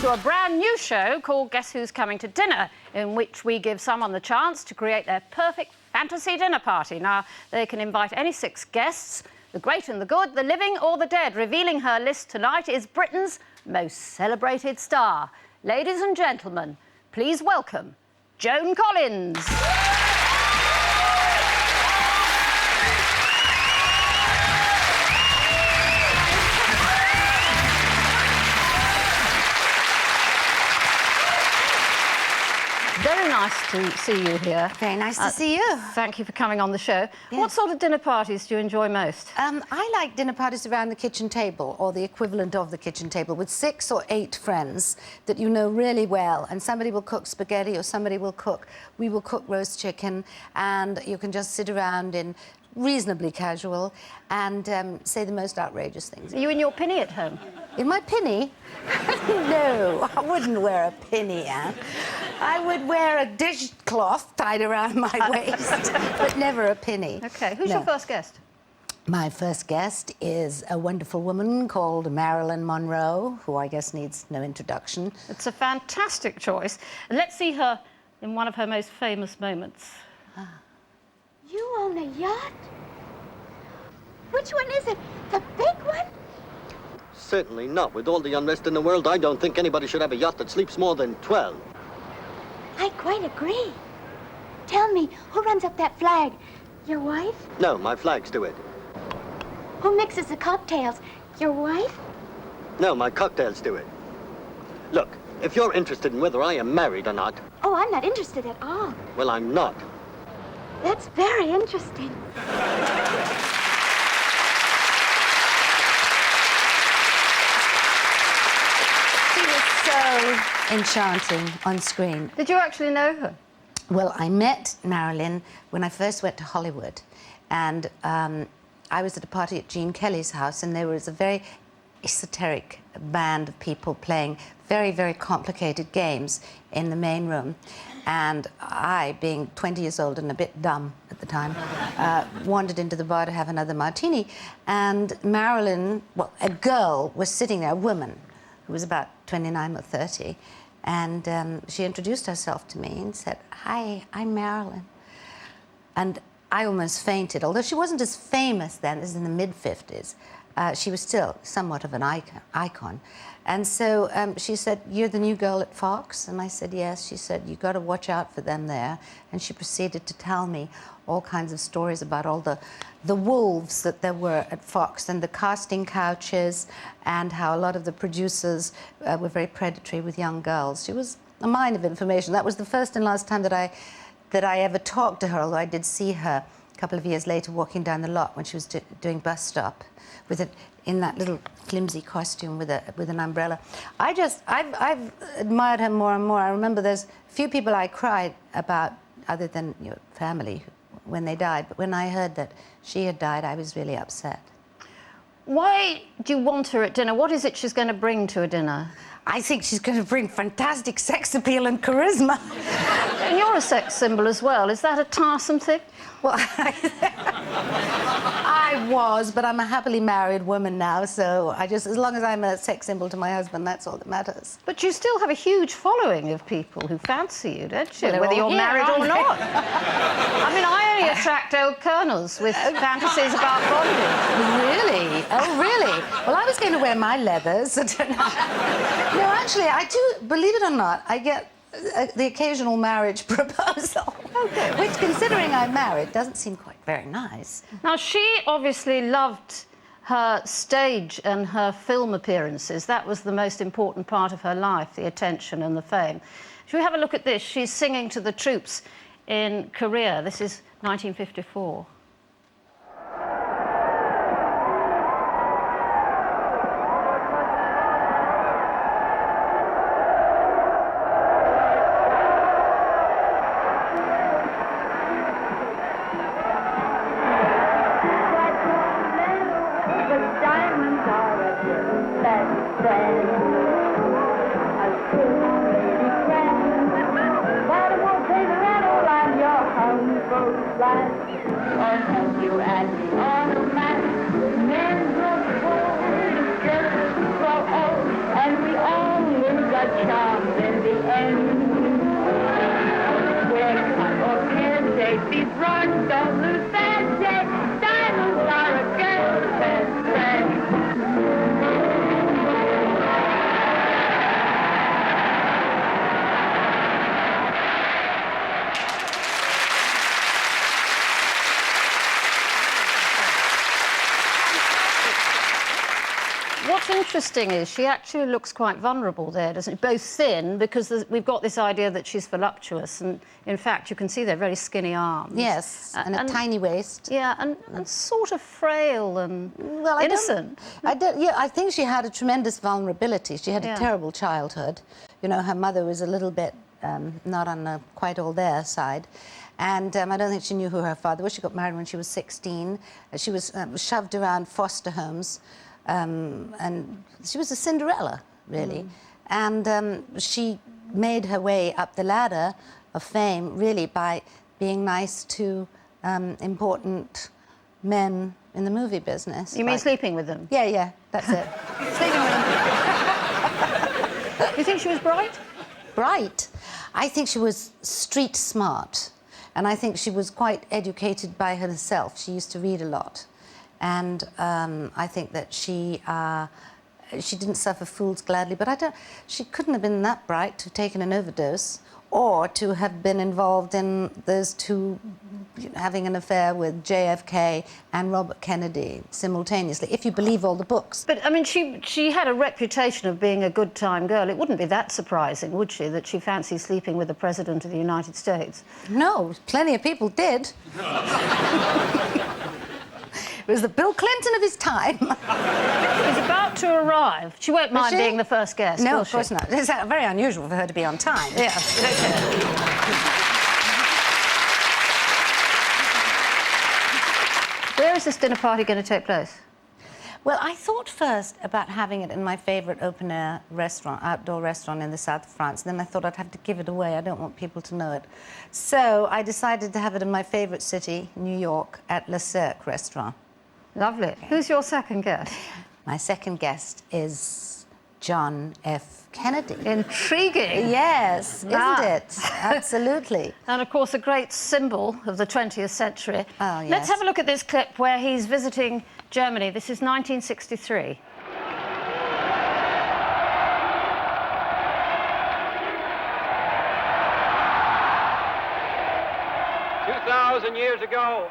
to a brand new show called Guess Who's Coming to Dinner, in which we give someone the chance to create their perfect fantasy dinner party. Now, they can invite any 6 guests, the great and the good, the living or the dead. Revealing her list tonight is Britain's most celebrated star. Ladies and gentlemen, please welcome Joan Collins. Very nice to see you here. Very nice to see you. Thank you for coming on the show. Yeah. What sort of dinner parties do you enjoy most? I like dinner parties around the kitchen table, or the equivalent of the kitchen table, with 6 or 8 friends that you know really well, and somebody will cook spaghetti or somebody will cook... We will cook roast chicken, and you can just sit around in reasonably casual and say the most outrageous things. Are you in your pinny at home? In my pinny? No, I wouldn't wear a pinny, Anne. I would wear a dishcloth tied around my waist, but never a pinny. OK, who's your first guest? My first guest is a wonderful woman called Marilyn Monroe, who I guess needs no introduction. It's a fantastic choice. And let's see her in one of her most famous moments. You own a yacht? Which one is it? The big one? Certainly not. With all the unrest in the world, I don't think anybody should have a yacht that sleeps more than 12. I quite agree. Tell me, who runs up that flag? Your wife? No, my flags do it. Who mixes the cocktails? Your wife? No, my cocktails do it. Look, if you're interested in whether I am married or not... Oh, I'm not interested at all. Well, I'm not. That's very interesting. She was so enchanting on screen. Did you actually know her? Well, I met Marilyn when I first went to Hollywood, and I was at a party at Gene Kelly's house, and there was a very esoteric band of people playing very, very complicated games in the main room. And I, being 20 years old and a bit dumb at the time, wandered into the bar to have another martini. And Marilyn, well, a girl was sitting there, a woman, who was about 29 or 30, and she introduced herself to me and said, "Hi, I'm Marilyn." And I almost fainted. Although she wasn't as famous then, this is in the mid-50s, she was still somewhat of an icon. And so she said, "You're the new girl at Fox?" And I said, "Yes." She said, "You got to watch out for them there." And she proceeded to tell me all kinds of stories about all the wolves that there were at Fox, and the casting couches, and how a lot of the producers were very predatory with young girls. She was a mine of information. That was the first and last time that I ever talked to her, although I did see her a couple of years later walking down the lot when she was doing Bus Stop with in that little flimsy costume with an umbrella. I've admired her more and more. I remember there's few people I cried about, other than your family, when they died. But when I heard that she had died, I was really upset. Why do you want her at dinner? What is it she's going to bring to a dinner? I think she's going to bring fantastic sex appeal and charisma. And you're a sex symbol as well. Is that a tiresome thing? Well, I was, but I'm a happily married woman now, so as long as I'm a sex symbol to my husband, that's all that matters. But you still have a huge following of people who fancy you, don't you? Well, whether you're here, married or aren't not. I mean, I only attract old colonels with fantasies about bondage. Really? Oh, really? Well, I was going to wear my leathers. No, actually, I do, believe it or not, I get the occasional marriage proposal. Okay. Which, considering I'm married, doesn't seem quite very nice. Now, she obviously loved her stage and her film appearances. That was the most important part of her life, the attention and the fame. Should we have a look at this? She's singing to the troops in Korea. This is 1954. our charms in the end. We're cut or candy, these rocks don't lose their shape. Diamonds are a girl's best friend. What's interesting is she actually looks quite vulnerable there, doesn't she? Both thin, because we've got this idea that she's voluptuous, and in fact you can see they're very skinny arms. Yes, and a tiny waist. Yeah, and sort of frail and innocent. I think she had a tremendous vulnerability. She had a Yeah. terrible childhood. You know, her mother was a little bit not on the quite all there side. And I don't think she knew who her father was. She got married when she was 16. She was shoved around foster homes. And she was a Cinderella, really. And she made her way up the ladder of fame, really, by being nice to important men in the movie business. You mean sleeping with them? Yeah, that's it. Sleeping with them. Do you think she was bright? Bright. I think she was street smart. And I think she was quite educated by herself. She used to read a lot. And I think that she didn't suffer fools gladly, but she couldn't have been that bright to have taken an overdose or to have been involved in those two having an affair with JFK and Robert Kennedy simultaneously, if you believe all the books. But, I mean, she had a reputation of being a good-time girl. It wouldn't be that surprising, would she, that she fancied sleeping with the President of the United States? No, plenty of people did. It was the Bill Clinton of his time. She's about to arrive. She won't mind being the first guest, No, will of course she? not. It's very unusual for her to be on time. Yeah. Where is this dinner party going to take place? Well, I thought first about having it in my favourite open-air restaurant, outdoor restaurant in the south of France. Then I thought I'd have to give it away. I don't want people to know it. So I decided to have it in my favourite city, New York, at Le Cirque restaurant. Lovely. Okay. Who's your second guest? My second guest is John F. Kennedy. Intriguing. Yes, isn't it? Absolutely. And, of course, a great symbol of the 20th century. Oh, yes. Let's have a look at this clip where he's visiting Germany. This is 1963. 2,000 years ago.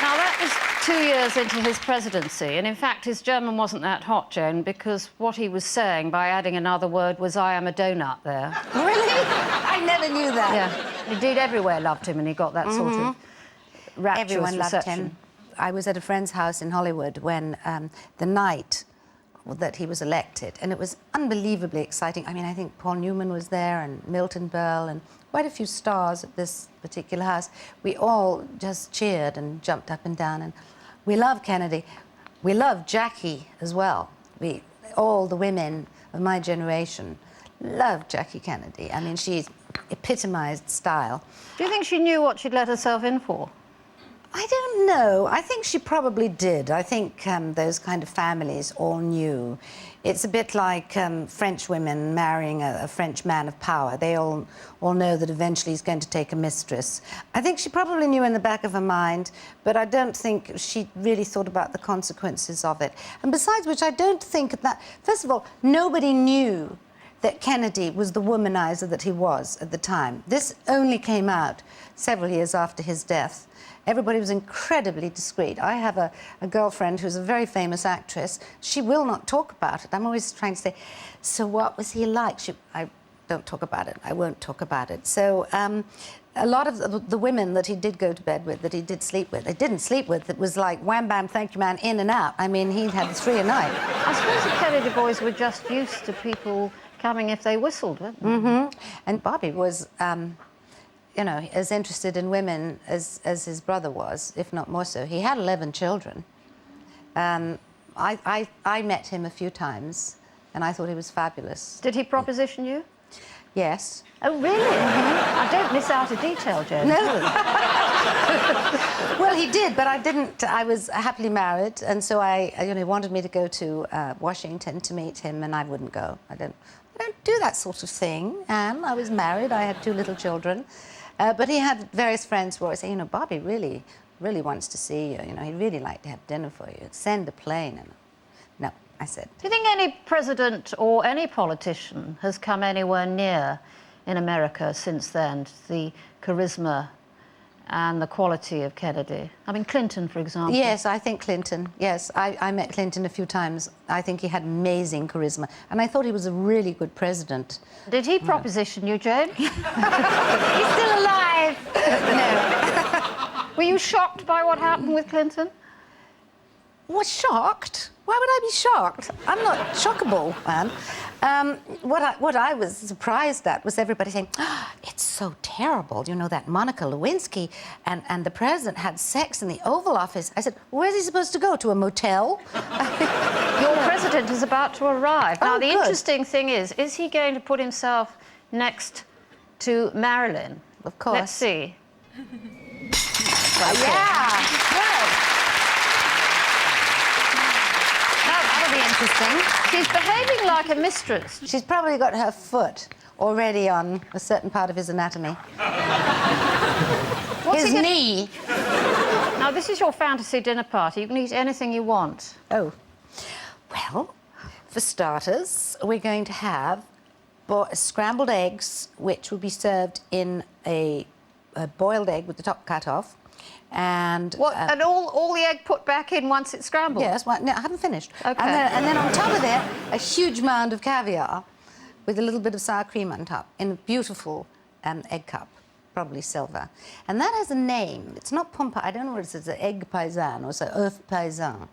Now, that was 2 years into his presidency, and in fact his German wasn't that hot, Joan, because what he was saying by adding another word was "I am a donut" there. Really? I never knew that. Yeah, indeed everywhere loved him, and he got that sort of rapturous Everyone loved reception. him. I was at a friend's house in Hollywood when the night that he was elected, and it was unbelievably exciting. I mean, I think Paul Newman was there, and Milton Berle, and quite a few stars at this particular house. We all just cheered and jumped up and down, and we love Kennedy. We love Jackie as well. All the women of my generation loved Jackie Kennedy. I mean, she epitomized style. Do you think she knew what she'd let herself in for? I don't know. I think she probably did. I think those kind of families all knew. It's a bit like French women marrying a French man of power. They all know that eventually he's going to take a mistress. I think she probably knew in the back of her mind, but I don't think she really thought about the consequences of it. And besides which, I don't think that... First of all, nobody knew that Kennedy was the womanizer that he was at the time. This only came out several years after his death. Everybody was incredibly discreet. I have a girlfriend who's a very famous actress. She will not talk about it. I'm always trying to say, so what was he like? I don't talk about it. I won't talk about it. So a lot of the women that he did go to bed with, that he did sleep with, they didn't sleep with, it was like wham, bam, thank you, man, in and out. I mean, he had 3 a night. I suppose the Kennedy boys were just used to people coming if they whistled, weren't they? Mm-hmm. And Bobby was... you know, as interested in women as his brother was, if not more so. He had 11 children. I met him a few times, and I thought he was fabulous. Did he proposition you? Yes. Oh, really? I don't miss out a detail, Joan. No. Well, he did, but I didn't. I was happily married, and so he wanted me to go to Washington to meet him, and I wouldn't go. I don't do that sort of thing, Anne. I was married. I had 2 little children. But he had various friends who always say, you know, Bobby really wants to see you. You know, he'd really like to have dinner for you. Send a plane. And no, I said. Do you think any president or any politician has come anywhere near in America since then, the charisma and the quality of Kennedy? I mean, Clinton, for example. Yes, I think Clinton. Yes, I met Clinton a few times. I think he had amazing charisma, and I thought he was a really good president. Did he proposition you, Joan? He's still alive. No. Were you shocked by what happened with Clinton? Was shocked? Why would I be shocked? I'm not shockable, man. What I was surprised at was everybody saying, oh, it's so terrible. You know, that Monica Lewinsky and the president had sex in the Oval Office. I said, where's he supposed to go? To a motel? Your president is about to arrive. Now, the good. Interesting thing is he going to put himself next to Marilyn? Of course. Let's see. Yeah, good. That'll be interesting. She's behaving like a mistress. She's probably got her foot already on a certain part of his anatomy. What's His he gonna- knee. Now, this is your fantasy dinner party. You can eat anything you want. Oh. Well, for starters, we're going to have scrambled eggs, which will be served in a boiled egg with the top cut off. And What? And all the egg put back in once it's scrambled? yes, well, no, I haven't finished. OK. And then on top of it, a huge mound of caviar with a little bit of sour cream on top in a beautiful egg cup, probably silver. And that has a name. It's not pompa. I don't know what it is. It's an egg paysan or it's an œuf paysan.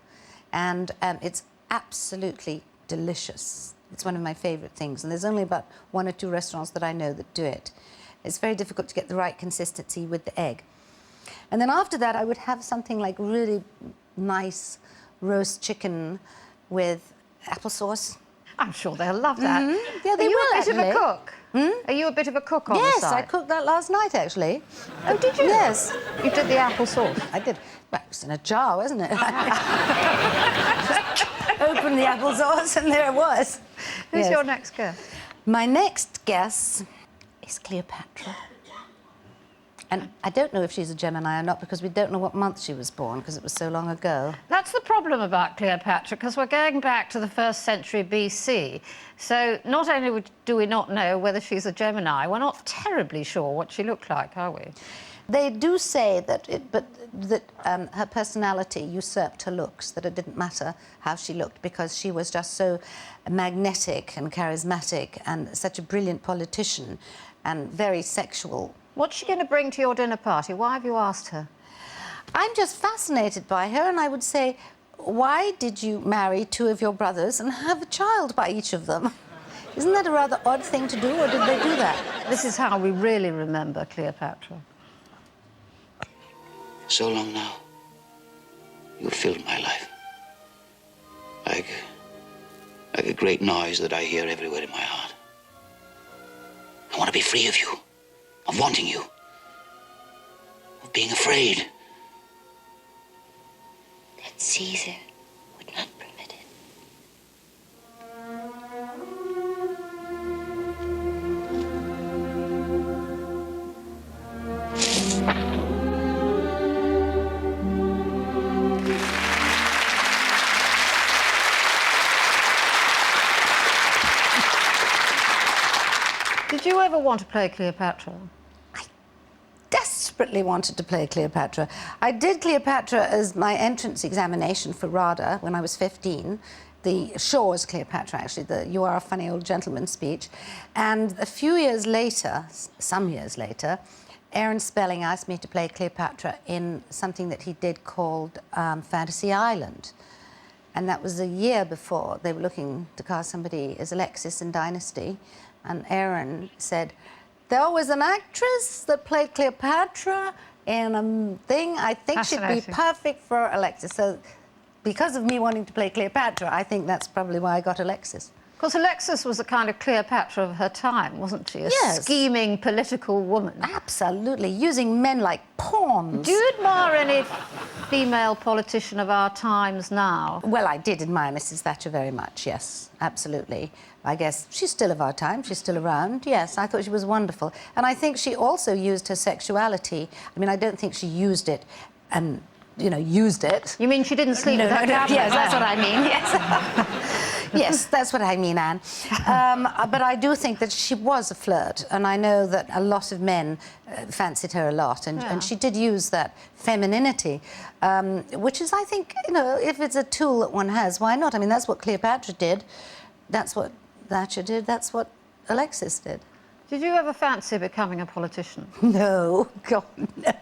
And it's absolutely delicious. It's one of my favourite things. And there's only about 1 or 2 restaurants that I know that do it. It's very difficult to get the right consistency with the egg. And then after that, I would have something like really nice roast chicken with applesauce. I'm sure they'll love that. Mm-hmm. Yeah, they Are you will, a bit of a actually. cook? Are you a bit of a cook on the Yes, side? I cooked that last night, actually. Oh, did you? Yes. You did the applesauce? I did. Well, it was in a jar, wasn't it? Just opened the applesauce and there it was. Who's Yes. your next guest? My next guest is Cleopatra. And I don't know if she's a Gemini or not because we don't know what month she was born because it was so long ago. That's the problem about Cleopatra, because we're going back to the 1st century BC. So not only do we not know whether she's a Gemini, we're not terribly sure what she looked like, are we? They do say that, her personality usurped her looks, that it didn't matter how she looked because she was just so magnetic and charismatic and such a brilliant politician and very sexual. What's she going to bring to your dinner party? Why have you asked her? I'm just fascinated by her, and I would say, why did you marry 2 of your brothers and have a child by each of them? Isn't that a rather odd thing to do, or did they do that? This is how we really remember Cleopatra. So long now, you've filled my life. Like a great noise that I hear everywhere in my heart. I want to be free of you, of wanting you, of being afraid. That Caesar would not permit it. Did you ever want to play Cleopatra? Desperately wanted to play Cleopatra. I did Cleopatra as my entrance examination for RADA when I was 15. The Shaw's Cleopatra, actually, the "You Are a Funny Old Gentleman" speech. And a few years later, some years later, Aaron Spelling asked me to play Cleopatra in something that he did called Fantasy Island. And that was a year before they were looking to cast somebody as Alexis in Dynasty. And Aaron said, there was an actress that played Cleopatra in a thing. I think she'd be perfect for Alexis. So because of me wanting to play Cleopatra, I think that's probably why I got Alexis. Because Alexis was a kind of Cleopatra of her time, wasn't she? A Yes. scheming political woman. Absolutely, using men like pawns. Do you admire any female politician of our times now? Well, I did admire Mrs. Thatcher very much, yes, absolutely. I guess she's still of our time, she's still around, yes. I thought she was wonderful. And I think she also used her sexuality. I mean, I don't think she used it and, you know, used it. You mean she didn't sleep with her cabinet? Yes, that's what I mean, yes. Yes, that's what I mean, Anne. But I do think that she was a flirt, and I know that a lot of men fancied her a lot, and she did use that femininity, which is, I think, you know, if it's a tool that one has, why not? I mean, that's what Cleopatra did, that's what Thatcher did, that's what Alexis did. Did you ever fancy becoming a politician? No, God, no.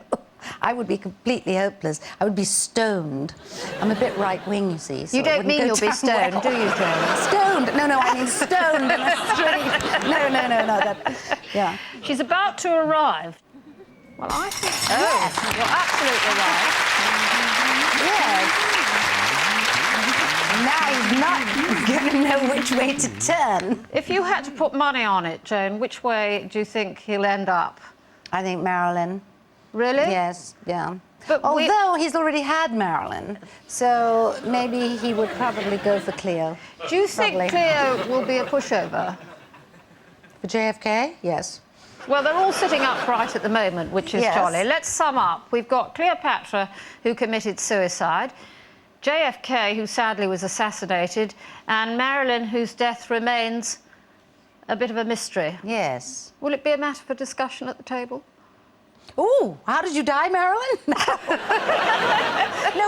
I would be completely hopeless. I would be stoned. I'm a bit right-wing, you see. So you don't mean you'll be stoned, well. do you, Joan? Stoned? No, I mean stoned in the street. No, that, yeah. She's about to arrive. Well, I think... Yes. You're absolutely right. Yes. Now he's not going to know which way to turn. If you had to put money on it, Joan, which way do you think he'll end up? I think Marilyn. Really? Yes, yeah. But although he's already had Marilyn, so maybe he would probably go for Cleo. Do you think Cleo will be a pushover? For JFK? Yes. Well, they're all sitting upright at the moment, which is jolly. Let's sum up. We've got Cleopatra, who committed suicide, JFK, who sadly was assassinated, and Marilyn, whose death remains a bit of a mystery. Yes. Will it be a matter for discussion at the table? Ooh, how did you die, Marilyn? No,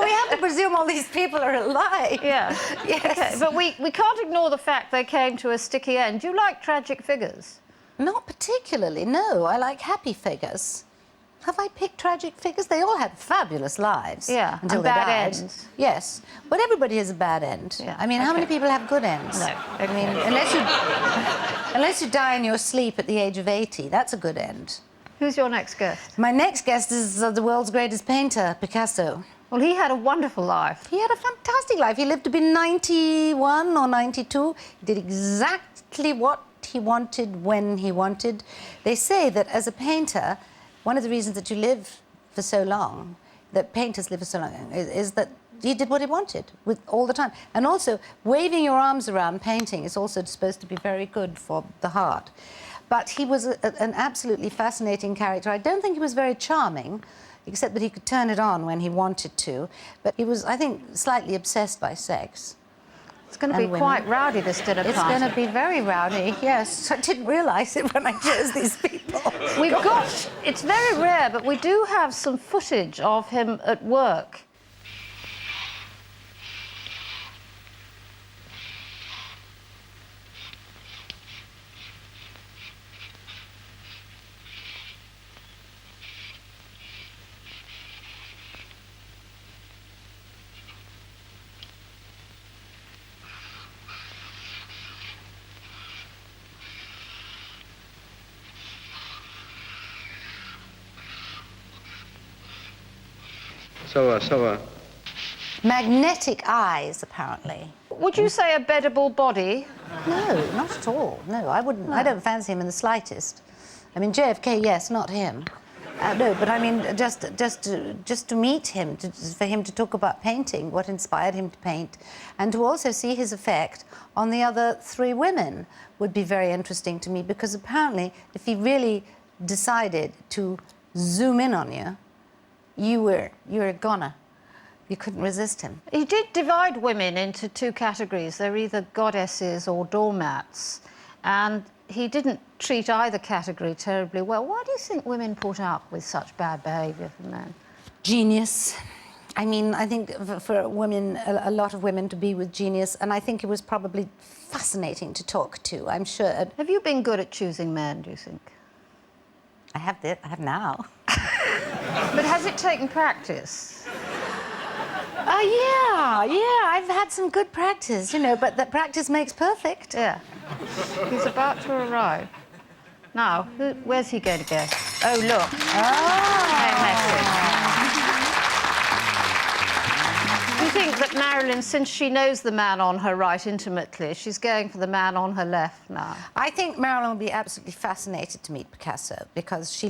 we have to presume all these people are alive. Yeah. Yes. Okay, but we can't ignore the fact they came to a sticky end. Do you like tragic figures? Not particularly, no. I like happy figures. Have I picked tragic figures? They all had fabulous lives. Yeah, until and they bad died. ends. Yes, but everybody has a bad end. Yeah, I mean, how many people have good ends? No. I mean, unless you die in your sleep at the age of 80, that's a good end. Who's your next guest? My next guest is the world's greatest painter, Picasso. Well, he had a wonderful life. He had a fantastic life. He lived to be 91 or 92. He did exactly what he wanted when he wanted. They say that as a painter, one of the reasons that you live for so long, that painters live for so long, is that he did what he wanted all the time. And also, waving your arms around painting is also supposed to be very good for the heart. But he was an absolutely fascinating character. I don't think he was very charming, except that he could turn it on when he wanted to. But he was, I think, slightly obsessed by sex. It's going to be quite rowdy, this dinner party. It's going to be very rowdy, yes. I didn't realise it when I chose these people. We've got... It's very rare, but we do have some footage of him at work. Magnetic eyes, apparently. Would you say a beddable body? No, not at all. No, I wouldn't. No. I don't fancy him in the slightest. I mean, JFK, yes, not him. No, but I mean, just to meet him, for him to talk about painting, what inspired him to paint, and to also see his effect on the other three women would be very interesting to me, because apparently, if he really decided to zoom in on you, you were a goner. You couldn't resist him. He did divide women into two categories. They're either goddesses or doormats. And he didn't treat either category terribly well. Why do you think women put up with such bad behaviour from men? Genius. I mean, I think for women, a lot of women to be with genius, and I think it was probably fascinating to talk to, I'm sure. Have you been good at choosing men, do you think? I have now. But has it taken practice? Yeah, I've had some good practice, you know, but that practice makes perfect. Yeah. He's about to arrive. Now, where's he going to go? Oh, look. Oh. He you think that Marilyn, since she knows the man on her right intimately, she's going for the man on her left now? I think Marilyn would be absolutely fascinated to meet Picasso because she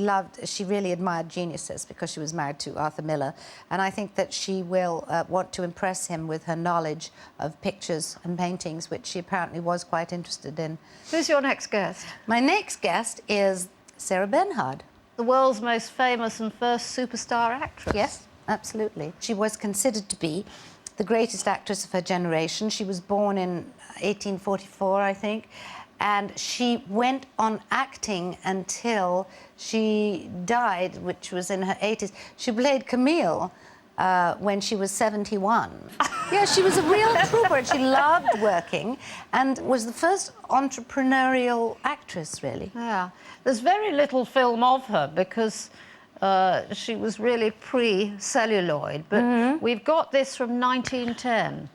really admired geniuses because she was married to Arthur Miller. And I think that she will want to impress him with her knowledge of pictures and paintings, which she apparently was quite interested in. Who's your next guest? My next guest is Sarah Bernhardt. The world's most famous and first superstar actress. Yes, absolutely. She was considered to be the greatest actress of her generation. She was born in 1844, I think, and she went on acting until she died, which was in her 80s. She played Camille when she was 71. Yeah, she was a real trooper, and she loved working and was the first entrepreneurial actress, really. Yeah. There's very little film of her because she was really pre-celluloid, but we've got this from 1910.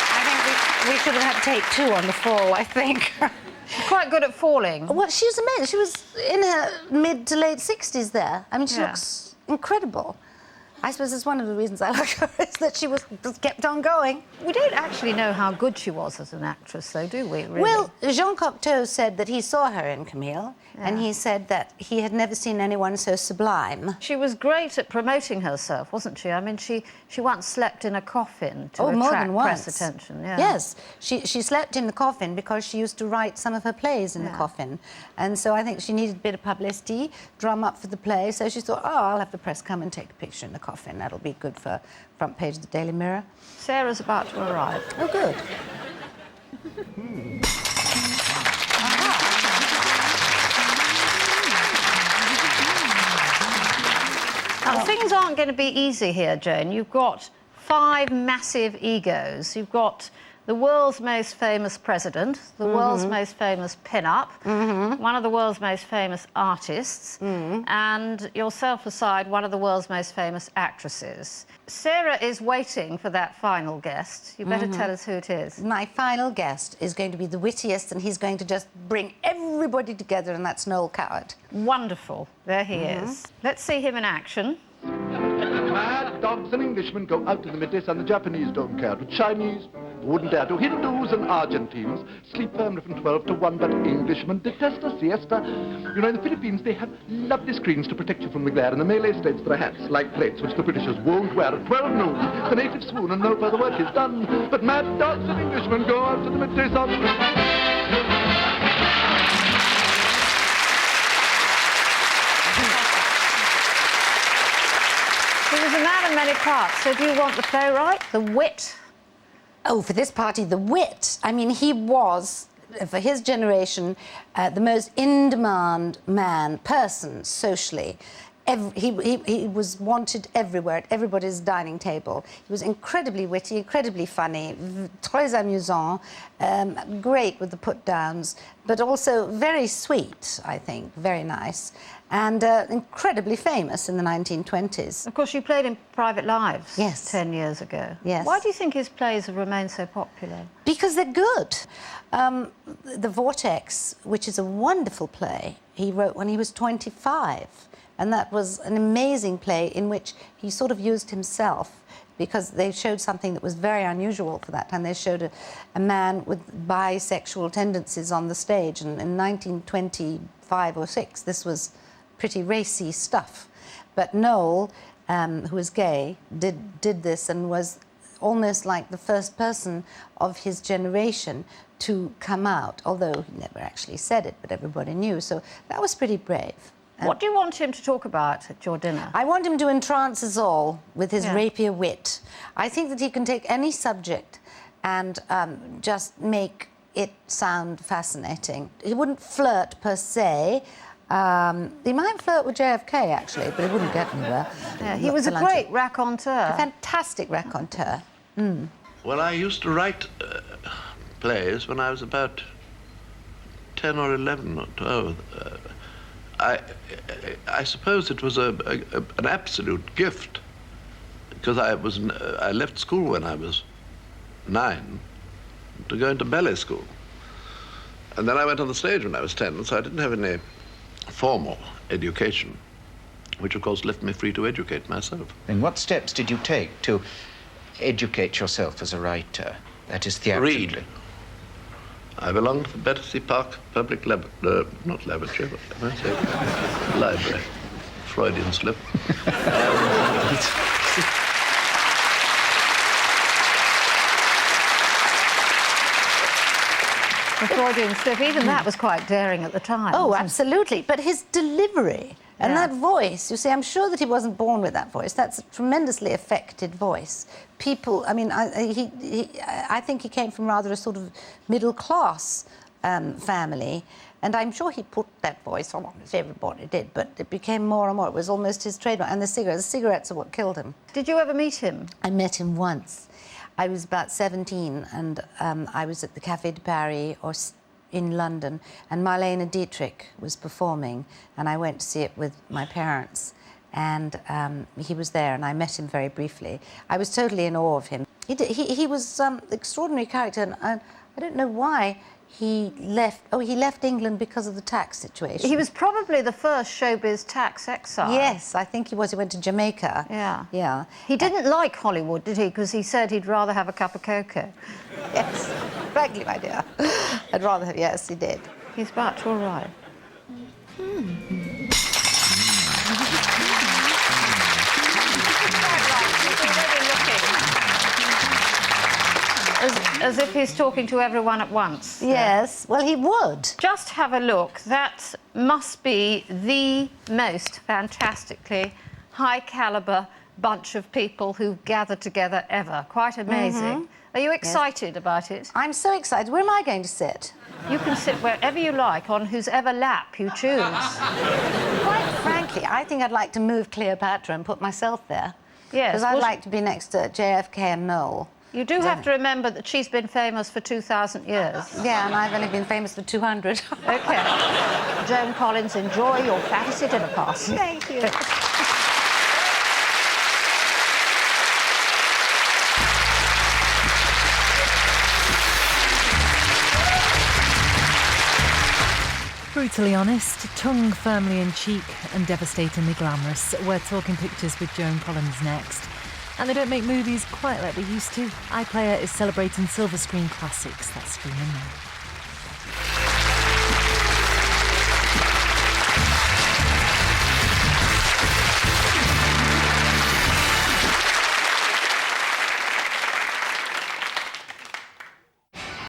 I think we should have had take two on the fall, I think. Quite good at falling. Well, she was amazing. She was in her mid to late 60s there. I mean, she Yeah. looks incredible. I suppose it's one of the reasons I like her is that she just kept on going. We don't actually know how good she was as an actress, though, do we, really? Well, Jean Cocteau said that he saw her in Camille, and he said that he had never seen anyone so sublime. She was great at promoting herself, wasn't she? I mean, she once slept in a coffin to more attract than once. press attention. Yeah. Yes, she slept in the coffin because she used to write some of her plays in the coffin. And so I think she needed a bit of publicity, drum up for the play, so she thought, oh, I'll have the press come and take a picture in the coffin. That'll be good for front page of the Daily Mirror. Sarah's about to arrive. Oh, good. Now, things aren't going to be easy here, Joan. You've got 5 massive egos. You've got the world's most famous president, the world's most famous pin-up, one of the world's most famous artists, and yourself aside, one of the world's most famous actresses. Sarah is waiting for that final guest. You better tell us who it is. My final guest is going to be the wittiest, and he's going to just bring everybody together, and that's Noel Coward. Wonderful. There he is. Let's see him in action. Mad dogs and Englishmen go out in the middays, and the Japanese don't care. The Chinese wouldn't dare to. Hindus and Argentines sleep firmly from 12 to 1, but Englishmen detest a siesta. You know, in the Philippines, they have lovely screens to protect you from the glare. In the Malay states, there are hats, like plates, which the Britishers won't wear. At 12 noon, the natives swoon and no further work is done. But mad dogs and Englishmen go out to the midday sun. He was a man of many parts. So do you want the playwright, the wit? Oh, for this party, the wit. I mean, he was, for his generation, the most in-demand person socially. He was wanted everywhere, at everybody's dining table. He was incredibly witty, incredibly funny, très amusant, great with the put-downs, but also very sweet, I think, very nice, and incredibly famous in the 1920s. Of course, you played in Private Lives 10 years ago. Yes. Why do you think his plays have remained so popular? Because they're good. The Vortex, which is a wonderful play, he wrote when he was 25. And that was an amazing play in which he sort of used himself because they showed something that was very unusual for that time. They showed a man with bisexual tendencies on the stage. And in 1925 or 6, this was pretty racy stuff. But Noel, who was gay, did this and was almost like the first person of his generation to come out, although he never actually said it, but everybody knew. So that was pretty brave. What do you want him to talk about at your dinner? I want him to entrance us all with his rapier wit. I think that he can take any subject and just make it sound fascinating. He wouldn't flirt per se. He might flirt with JFK, actually, but he wouldn't get anywhere. Yeah, he was a great raconteur. A fantastic raconteur. Well, I used to write plays when I was about 10 or 11 or 12. I suppose it was an absolute gift because I left school when I was 9 to go into ballet school. And then I went on the stage when I was 10, so I didn't have any formal education, which of course left me free to educate myself. And what steps did you take to educate yourself as a writer? That is theatrically. Read. I belong to the Battersea Park Public not Laboratory, but I say library. Freudian slip. The Freudian slip, even that was quite daring at the time. Oh, wasn't it? absolutely. But his delivery and Yeah. that voice, you see, I'm sure that he wasn't born with that voice. That's a tremendously affected voice. People, I mean, I think he came from rather a sort of middle-class family, and I'm sure he put that voice on, as everybody did, but it became more and more. It was almost his trademark. And the cigarettes are what killed him. Did you ever meet him? I met him once. I was about 17, and I was at the Café de Paris in London, and Marlene Dietrich was performing, and I went to see it with my parents, and he was there, and I met him very briefly. I was totally in awe of him. He was an extraordinary character, and I don't know why he left. Oh, he left England because of the tax situation. He was probably the first showbiz tax exile. Yes, I think he was. He went to Jamaica. Yeah. Yeah. He didn't like Hollywood, did he? Because he said he'd rather have a cup of cocoa. Yes, frankly, my dear. I'd rather have, yes, he did. He's back to arrive. As if he's talking to everyone at once. Yes, well, he would. Just have a look. That must be the most fantastically high-caliber bunch of people who've gathered together ever. Quite amazing. Are you excited about it? I'm so excited. Where am I going to sit? You can sit wherever you like, on whosever lap you choose. Quite frankly, I think I'd like to move Cleopatra and put myself there. Yes. Because I'd like to be next to JFK and Noel. You do have to remember that she's been famous for 2,000 years. Yeah, and I've only been famous for 200. OK. Joan Collins, enjoy your fantasy dinner party. Thank you. Brutally honest, tongue firmly in cheek and devastatingly glamorous. We're talking pictures with Joan Collins next. And they don't make movies quite like they used to. iPlayer is celebrating silver screen classics. That's streaming now.